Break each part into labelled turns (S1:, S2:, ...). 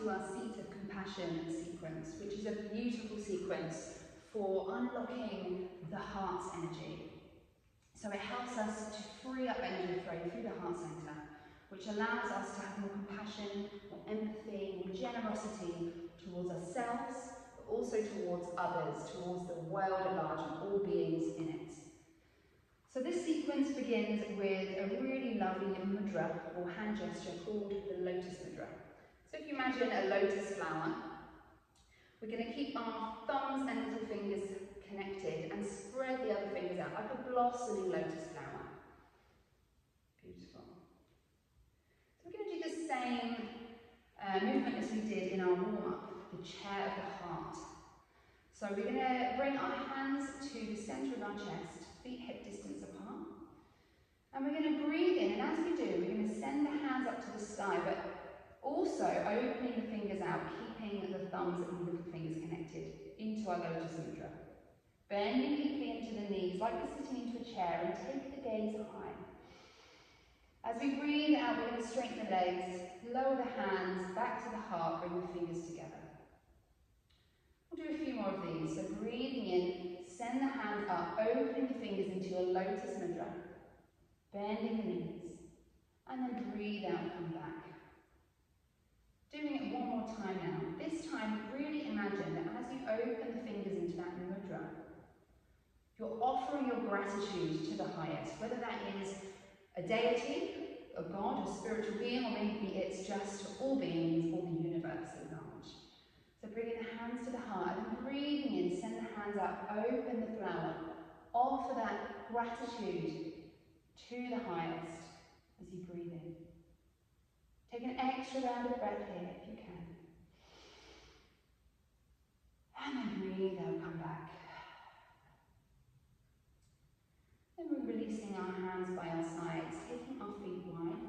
S1: to our Seat of Compassion sequence, which is a beautiful sequence for unlocking the heart's energy. So it helps us to free up energy flow through the heart centre, which allows us to have more compassion, more empathy, more generosity towards ourselves, but also towards others, towards the world at large and all beings in it. So this sequence begins with a really lovely mudra or hand gesture called the lotus mudra. So if you imagine a lotus flower, we're going to keep our thumbs and little fingers connected and spread the other fingers out like a blossoming lotus flower. Beautiful. So we're going to do the same movement as we did in our warm-up, the chair of the heart. So we're going to bring our hands to the centre of our chest, feet hip distance apart. And we're going to breathe in, and as we do, we're going to send the hands up to the sky, but also opening the fingers out, keeping the thumbs and the little fingers connected into our lotus mudra. Bending deeply into the knees, like we're sitting into a chair, and take the gaze high. As we breathe out, we're going to straighten the legs, lower the hands, back to the heart, bring the fingers together. We'll do a few more of these. So breathing in, send the hands up, opening the fingers into your lotus mudra, bending the knees, and then breathe out, come back. Doing it one more time now. This time, really imagine that as you open the fingers into that mudra, you're offering your gratitude to the highest, whether that is a deity, a god, a spiritual being, or maybe it's just all beings or the universe at large. So bringing the hands to the heart and breathing in, send the hands up, open the flower, offer that gratitude to the highest as you breathe in. Take an extra round of breath here if you can. And then breathe out, come back. Then we're releasing our hands by our sides, taking our feet wide.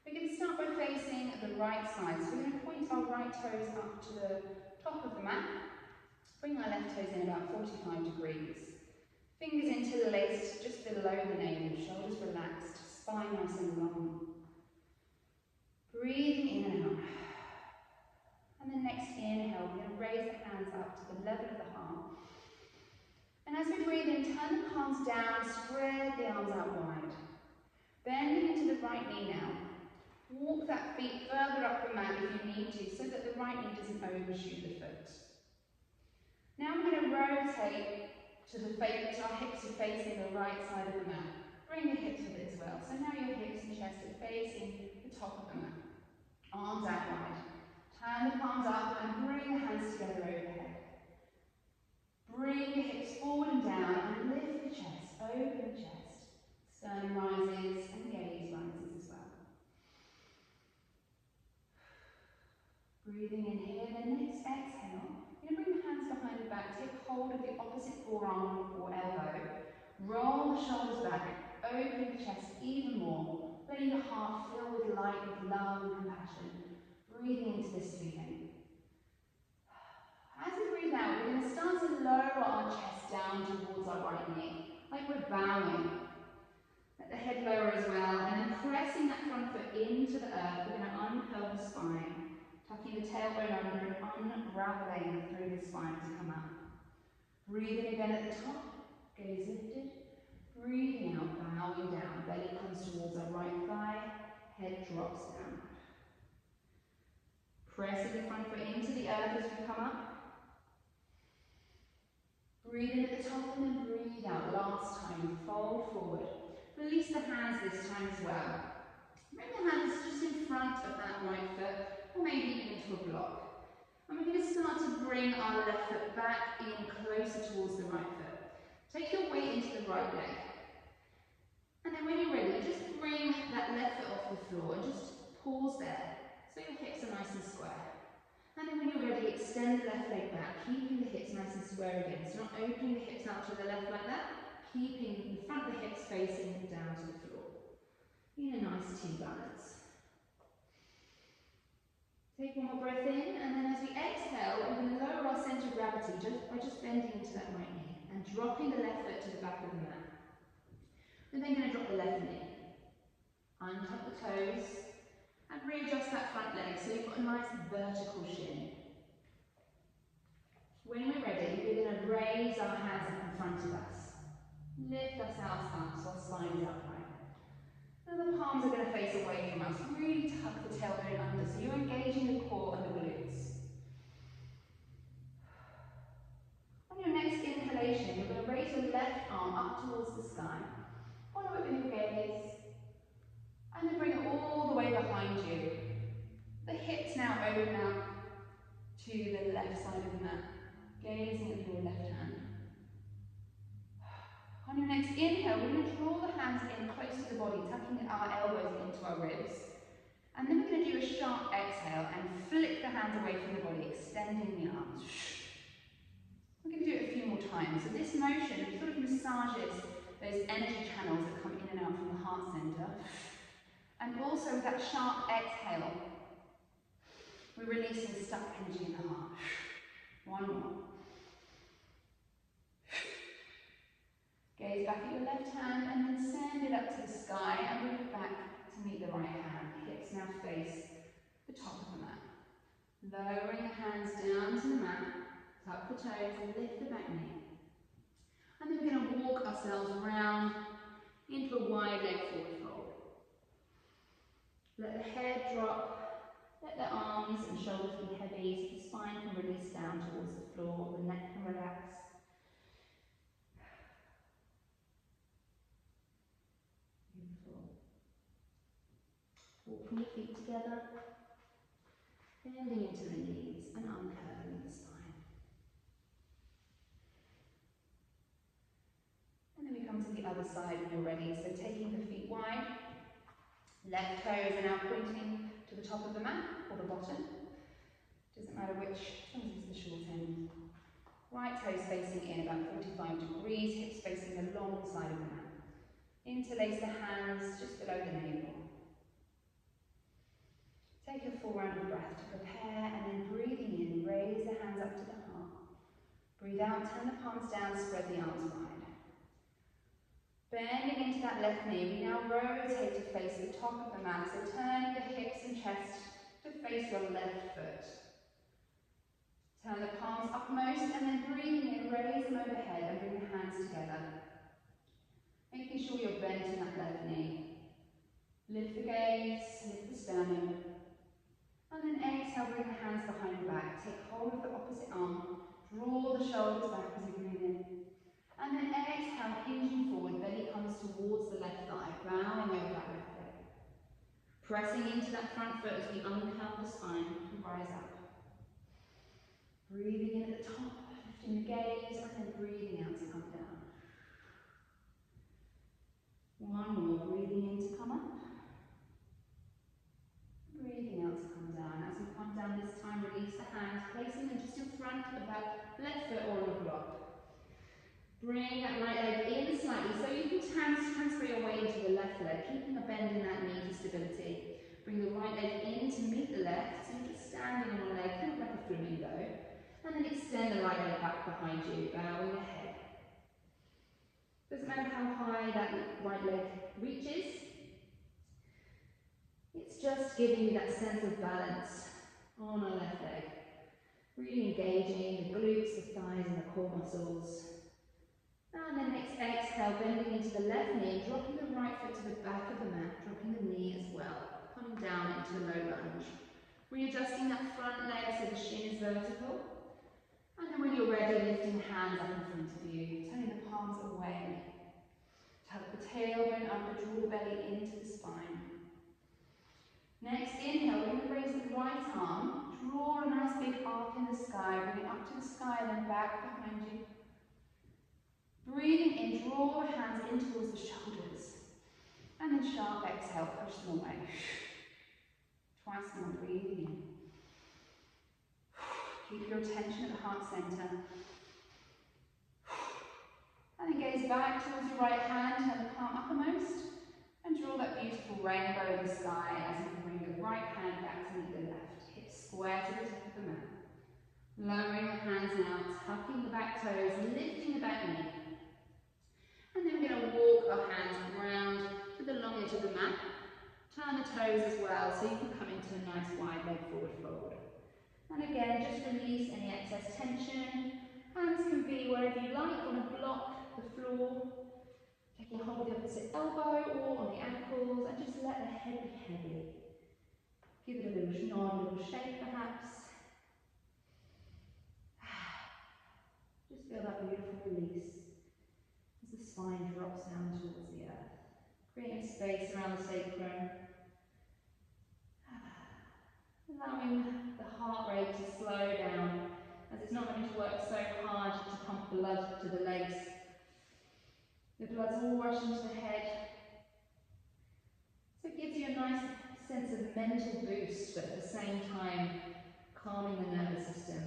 S1: We're going to start by facing the right side. So we're going to point our right toes up to the top of the mat. Bring our left toes in about 45 degrees. Fingers interlaced just below the navel, shoulders relaxed, spine nice and long. Breathing in and out. And the next inhale, we're going to raise the hands up to the level of the heart. And as we breathe in, turn the palms down, spread the arms out wide. Bending into the right knee now. Walk that feet further up the mat if you need to, so that the right knee doesn't overshoot the foot. Now we're going to rotate to our hips are facing the right side of the mat. Bring the hips with it as well. So now your hips and chest are facing the top of the mat. Arms out wide. Turn the palms up and bring the hands together overhead. Bring the hips forward and down and lift the chest, open the chest. Sternum rises and gaze rises as well. Breathing in here, then next exhale. You're going to bring the hands behind the back, take hold of the opposite forearm or elbow. Roll the shoulders back, open the chest even more, letting the heart fill with light, with love and compassion. Breathing into this feeling. As we breathe out, we're going to start to lower our chest down towards our right knee, like we're bowing. Let the head lower as well, and then pressing that front foot into the earth, we're going to uncurl the spine, tucking the tailbone under and unraveling through the spine to come up. Breathing again at the top, gaze lifted. Breathing out, bowing down, belly comes towards our right thigh, head drops down. Pressing the front foot into the earth as we come up. Breathe in at the top and then breathe out. Last time, fold forward. Release the hands this time as well. Bring the hands just in front of that right foot, or maybe even into a block. And we're going to start to bring our left foot back in closer towards the right foot. Take your weight into the right leg. And then when you're ready, just bring that left foot off the floor and just pause there. So your hips are nice and square. And then when you're ready, extend the left leg back, keeping the hips nice and square again. So not opening the hips out to the left like that, keeping the front of the hips facing down to the floor. In a nice T balance. Take one more breath in, and then as we exhale, we're going to lower our centre of gravity by just bending into that right knee and dropping the left foot to the back of the mat. We're then going to drop the left knee. Untuck the toes. And And readjust that front leg so you've got a nice vertical shin. When we're ready, we're going to raise our hands up in front of us. Lift ourselves up so our spine is upright. And the palms are going to face away from us. Really tuck the tailbone under so you're engaging the core and the glutes. On your next inhalation, you're going to raise your left arm up towards the sky. Follow it with your gaze. And then bring it all the way behind you. The hips now open out to the left side of the mat. Gazing at your left hand. On your next inhale, we're going to draw the hands in close to the body, tucking our elbows into our ribs. And then we're going to do a sharp exhale and flick the hands away from the body, extending the arms. We're going to do it a few more times. So this motion sort of massages those energy channels that come in and out from the heart center. And also with that sharp exhale, we're releasing stuck energy in the heart. One more. Gaze back at your left hand and then send it up to the sky and bring it back to meet the right hand. Hips now face the top of the mat. Lowering the hands down to the mat, tuck the toes and lift the back knee. And then we're going to walk ourselves around into a wide leg forward fold. Let the head drop, let the arms and shoulders be heavy so the spine can release down towards the floor, the neck can relax. Walking your feet together, bending into the knees and uncurling the spine. And then we come to the other side when you're ready. So taking the feet wide, left toes are now pointing to the top of the mat or the bottom. Doesn't matter which, as long as it's the short end. Right toes facing in about 45 degrees, hips facing the long side of the mat. Interlace the hands just below the navel. Take a full round of breath to prepare and then breathing in, raise the hands up to the heart. Breathe out, turn the palms down, spread the arms wide. Bending into that left knee, we now rotate to face the top of the mat, so turn the hips and chest to face your left foot. Turn the palms upmost and then breathing in, raise them overhead and bring the hands together. Making sure you're bent in that left knee. Lift the gaze, lift the sternum. And then exhale, bring the hands behind the back. Take hold of the opposite arm. Draw the shoulders back as you breathe in. And then exhale, hinging forward. Belly comes towards the left thigh, bowing over that left leg. Pressing into that front foot as we uncurl the spine and rise up. Breathing in at the top, lifting the gaze, and then breathing out to come down. One more, breathing in to come up. Breathing out to come down. As we come down this time, release the hands, placing them just in front of that left foot or on the block. Bring that right leg in slightly so you can transfer your weight into the left leg, keeping a bend in that knee for stability. Bring the right leg in to meet the left, so you're just standing on one leg, kind of like a flamingo. And then extend the right leg back behind you, bowing the head. Doesn't matter how high that right leg reaches. It's just giving you that sense of balance on our left leg. Really engaging the glutes, the thighs and the core muscles. And then next exhale, bending into the left knee, dropping the right foot to the back of the mat, dropping the knee as well, coming down into a low lunge. Readjusting that front leg so the shin is vertical. And then when you're ready, lifting the hands up in front of you, turning the palms away. Tuck the tailbone up, draw the belly into the spine. Next inhale, we're going to raise the right arm, draw a nice big arc in the sky, bring it up to the sky and then back behind you. Breathing in, draw the hands in towards the shoulders. And then sharp exhale, push them away. Twice more, breathing in. Keep your attention at the heart center. And then gaze back towards your right hand, turn the palm uppermost, and draw that beautiful rainbow in the sky as you bring the right hand back to meet the left. Hips square to the top of the mat. Lowering the hands now, tucking the back toes, lifting the back knee. And then we're going to walk our hands round to the long edge of the mat, Turn the toes as well, so you can come into a nice wide leg forward fold. And again, just release any excess tension. Hands can be wherever you like, on a block, the floor. Taking hold of the opposite elbow or on the ankles, and just let the head be heavy. Give it a little nod, a little shake perhaps. Just feel that beautiful release as the spine drops down towards the earth. Creating space around the sacrum. Allowing the heart rate to slow down as it's not having to work so hard to pump blood to the legs. The blood's all rushing to the head. So it gives you a nice sense of mental boost, but at the same time calming the nervous system.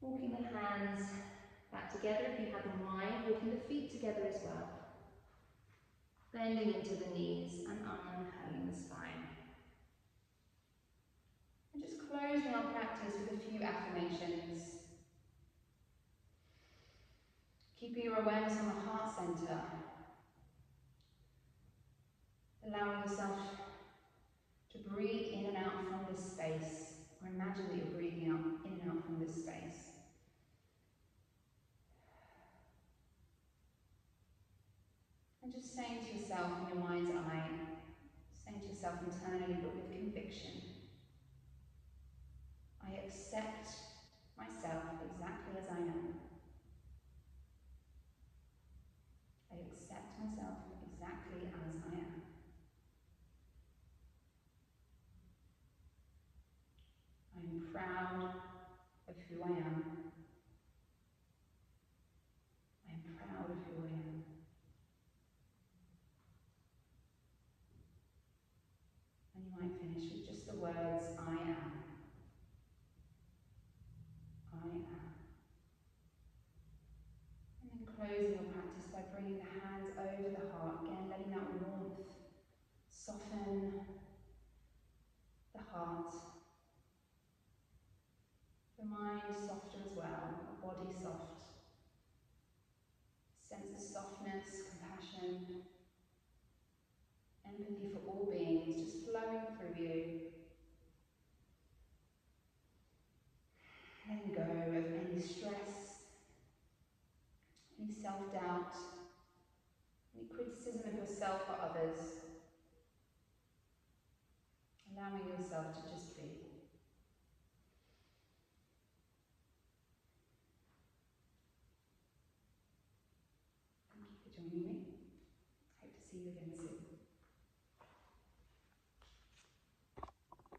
S1: Walking the hands back together if you have them wide, walking the feet together as well. Bending into the knees and unhurling the spine. And just closing our practice with a few affirmations. Keeping your awareness on the heart center. Allowing yourself to breathe in and out from this space, or imagine that you're breathing out in and out from this space. And just saying to yourself in your mind's eye, saying to yourself internally but with conviction, I accept myself exactly as I am. I accept myself exactly as I am. I am proud of who I am. I am proud of who I am. And you might finish with just the words, I am. I am. And then closing your practice by bringing the hands over the heart, again letting that warmth soften the heart. The mind softer as well, the body soft. Sense of softness, compassion, empathy for all beings just flowing through you. Letting go of any stress, any self-doubt, any criticism of yourself or others. Allowing yourself to just